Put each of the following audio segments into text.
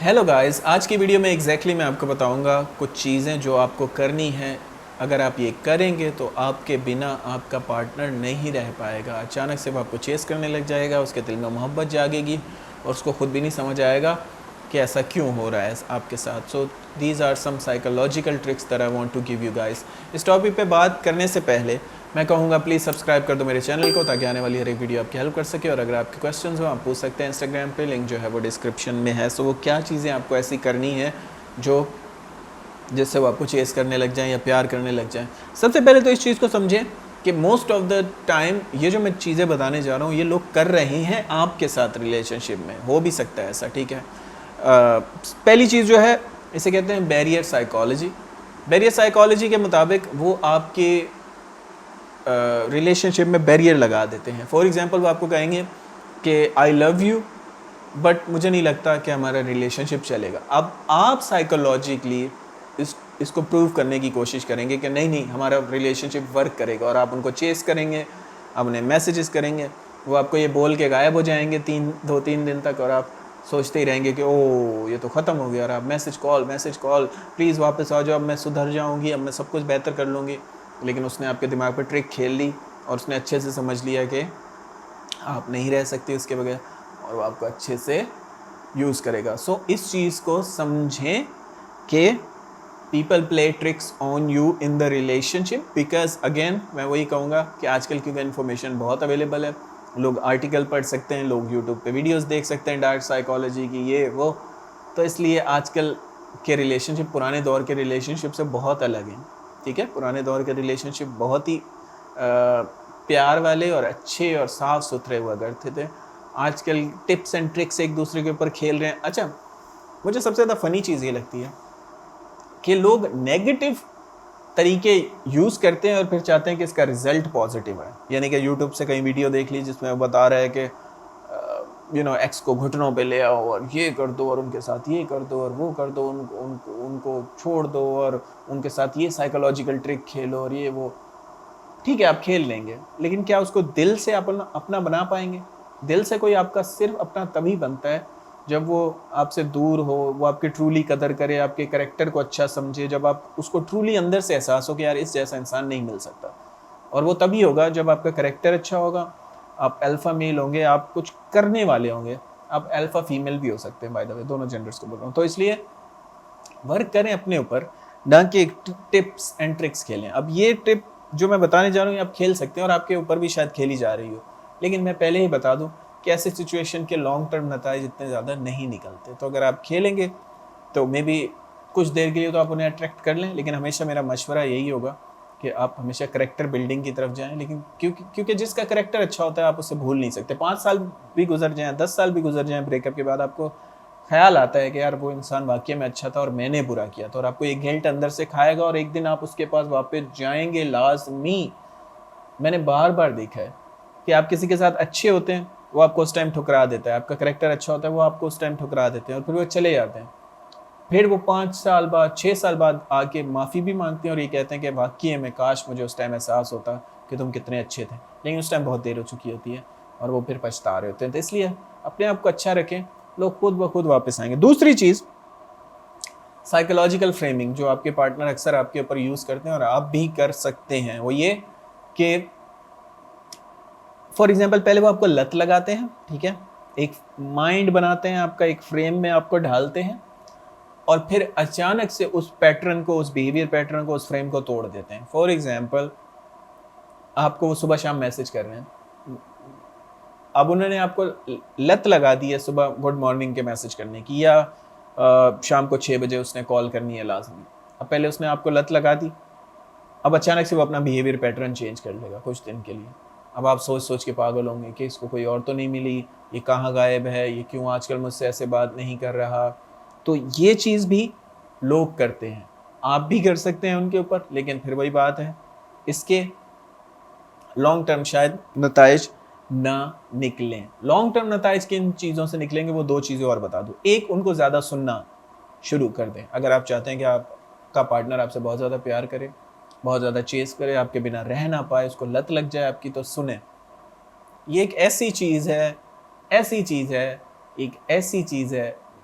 Hello guys, आज की video में एग्जैक्टली मैं आपको बताऊंगा कुछ चीज़ें जो आपको करनी है। अगर आप ये करेंगे तो आपके बिना आपका पार्टनर नहीं रह पाएगा। अचानक से वो आपको चेस करने लग जाएगा, उसके दिल में मोहब्बत जागेगी और उसको ख़ुद भी नहीं समझ आएगा कि ऐसा क्यों हो रहा है आपके साथ। So these are some psychological tricks that I want to give you guys. इस टॉपिक पे बात करने से पहले मैं कहूँगा प्लीज़ सब्सक्राइब कर दो मेरे चैनल को, ताकि आने वाली हर एक वीडियो आपकी हेल्प कर सके। और अगर आपके क्वेश्चंस हो आप पूछ सकते हैं इंस्टाग्राम पे, लिंक जो है वो डिस्क्रिप्शन में है। सो वो क्या चीज़ें आपको ऐसी करनी है जो जिससे वो आपको चेस करने लग जाएं या प्यार करने लग जाएं। सबसे पहले तो इस चीज़ को समझें कि मोस्ट ऑफ द टाइम ये जो मैं चीज़ें बताने जा रहा हूँ ये लोग कर रहे हैं आपके साथ रिलेशनशिप में। हो भी सकता है ऐसा, ठीक है। पहली चीज़ जो है इसे कहते हैं बैरियर साइकोलॉजी। बैरियर साइकोलॉजी के मुताबिक वो आपके रिलेशनशिप में बैरियर लगा देते हैं। फॉर एग्जांपल वो आपको कहेंगे कि आई लव यू बट मुझे नहीं लगता कि हमारा रिलेशनशिप चलेगा। अब आप साइकोलॉजिकली इसको प्रूव करने की कोशिश करेंगे कि नहीं नहीं हमारा रिलेशनशिप वर्क करेगा, और आप उनको चेस करेंगे, आप उन्हें मैसेजेस करेंगे, वो आपको ये बोल के गायब हो जाएंगे 2-3 दिन तक, और आप सोचते ही रहेंगे कि ओह ये तो ख़त्म हो गया। और आप मैसेज कॉल प्लीज़ वापस आ जाओ, अब मैं सुधर जाऊँगी, अब मैं सब कुछ बेहतर कर लूँगी। लेकिन उसने आपके दिमाग पर ट्रिक खेल ली और उसने अच्छे से समझ लिया कि आप नहीं रह सकते उसके बगैर, और वो आपको अच्छे से यूज़ करेगा। सो इस चीज़ को समझें कि people play tricks on you in the relationship, because again मैं वही कहूँगा कि आजकल क्योंकि इन्फॉर्मेशन बहुत अवेलेबल है, लोग आर्टिकल पढ़ सकते हैं, लोग यूट्यूब पे वीडियोस देख सकते हैं डार्क साइकोलॉजी की ये वो, तो इसलिए आजकल के रिलेशनशिप पुराने दौर के रिलेशनशिप से बहुत अलग हैं, ठीक है। पुराने दौर के रिलेशनशिप बहुत ही प्यार वाले और अच्छे और साफ़ सुथरे हुआ करते थे। आजकल टिप्स एंड ट्रिक्स एक दूसरे के ऊपर खेल रहे हैं। अच्छा, मुझे सबसे ज़्यादा फ़नी चीज़ ये लगती है कि लोग नेगेटिव तरीके यूज़ करते हैं और फिर चाहते हैं कि इसका रिज़ल्ट पॉजिटिव है। यानी कि यूट्यूब से कहीं वीडियो देख ली जिसमें वो बता रहा है कि एक्स को घुटनों पे ले आओ और ये कर दो और उनके साथ ये कर दो और वो कर दो, उनको छोड़ दो और उनके साथ ये साइकोलॉजिकल ट्रिक खेलो और ये वो। ठीक है, आप खेल लेंगे, लेकिन क्या उसको दिल से अपना बना पाएंगे? दिल से कोई आपका सिर्फ अपना तभी बनता है जब वो आपसे दूर हो, वो आपकी ट्रूली कदर करे, आपके कैरेक्टर को अच्छा समझे, जब आप उसको ट्रूली अंदर से एहसास हो कि यार इस जैसा इंसान नहीं मिल सकता। और वो तभी होगा जब आपका कैरेक्टर अच्छा होगा, आप अल्फ़ा मेल होंगे, आप कुछ करने वाले होंगे। आप अल्फ़ा फीमेल भी हो सकते हैं, बाय द वे, दोनों जेंडर्स को बोल रहा हूँ। तो इसलिए वर्क करें अपने ऊपर, ना कि टिप्स एंड ट्रिक्स खेलें। अब ये टिप जो मैं बताने जा रहा हूँ आप खेल सकते हैं और आपके ऊपर भी शायद खेली जा रही हो, लेकिन मैं पहले ही बता दूं कि ऐसे सिचुएशन के लॉन्ग टर्म नतीजे इतने ज़्यादा नहीं निकलते। तो अगर आप खेलेंगे तो मे बी कुछ देर के लिए तो आप उन्हें अट्रैक्ट कर लें, लेकिन हमेशा मेरा मशवरा यही होगा कि आप हमेशा करेक्टर बिल्डिंग की तरफ जाएं। लेकिन क्योंकि जिसका करेक्टर अच्छा होता है आप उसे भूल नहीं सकते। 5 साल भी गुजर जाएँ, 10 साल भी गुजर जाएँ ब्रेकअप के बाद, आपको ख्याल आता है कि यार वो इंसान वाकई में अच्छा था और मैंने बुरा किया था, और आपको एक गिल्ट अंदर से खाएगा और एक दिन आप उसके पास वापस जाएंगे लाजमी। मैंने बार बार देखा है कि आप किसी के साथ अच्छे होते हैं, वो आपको उस टाइम ठुकरा देता है, आपका करेक्टर अच्छा होता है, वो आपको उस टाइम ठुकरा देते हैं और फिर वो चले जाते हैं। फिर वो 5 साल बाद 6 साल बाद आके माफ़ी भी मांगते हैं और ये कहते हैं कि वाकई में काश मुझे उस टाइम एहसास होता कि तुम कितने अच्छे थे, लेकिन उस टाइम बहुत देर हो चुकी होती है और वो फिर पछता रहे होते हैं। तो इसलिए अपने आप को अच्छा रखें, लोग खुद ब खुद वापस आएंगे। दूसरी चीज़, साइकोलॉजिकल फ्रेमिंग जो आपके पार्टनर अक्सर आपके ऊपर यूज़ करते हैं और आप भी कर सकते हैं, वो ये कि फॉर एग्जांपल पहले वो आपको लत लगाते हैं, ठीक है, एक माइंड बनाते हैं आपका, एक फ्रेम में आपको ढालते हैं और फिर अचानक से उस पैटर्न को, उस बिहेवियर पैटर्न को, उस फ्रेम को तोड़ देते हैं। फॉर एग्जांपल आपको वो सुबह शाम मैसेज कर रहे हैं, अब उन्होंने आपको लत लगा दी है सुबह गुड मॉर्निंग के मैसेज करने की, या शाम को 6 बजे उसने कॉल करनी है लाजमी। अब पहले उसने आपको लत लगा दी, अब अचानक से वो अपना बिहेवियर पैटर्न चेंज कर लेगा कुछ दिन के लिए। अब आप सोच सोच के पागल होंगे कि इसको कोई और तो नहीं मिली, ये कहाँ गायब है, ये क्यों आजकल मुझसे ऐसे बात नहीं कर रहा। तो ये चीज़ भी लोग करते हैं, आप भी कर सकते हैं उनके ऊपर, लेकिन फिर वही बात है, इसके लॉन्ग टर्म शायद नताइज ना निकलें। लॉन्ग टर्म नताइज किन चीज़ों से निकलेंगे वो 2 चीज़ें और बता दूँ। एक, उनको ज़्यादा सुनना शुरू कर दें। अगर आप चाहते हैं कि आपका पार्टनर आपसे बहुत ज़्यादा प्यार करे, बहुत ज़्यादा चेस करे, आपके बिना रह ना पाए, उसको लत लग जाए आपकी, तो सुने। ये एक ऐसी चीज़ है, एक ऐसी चीज़ है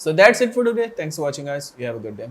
So that's it for today. Thanks for watching guys. You have a good day.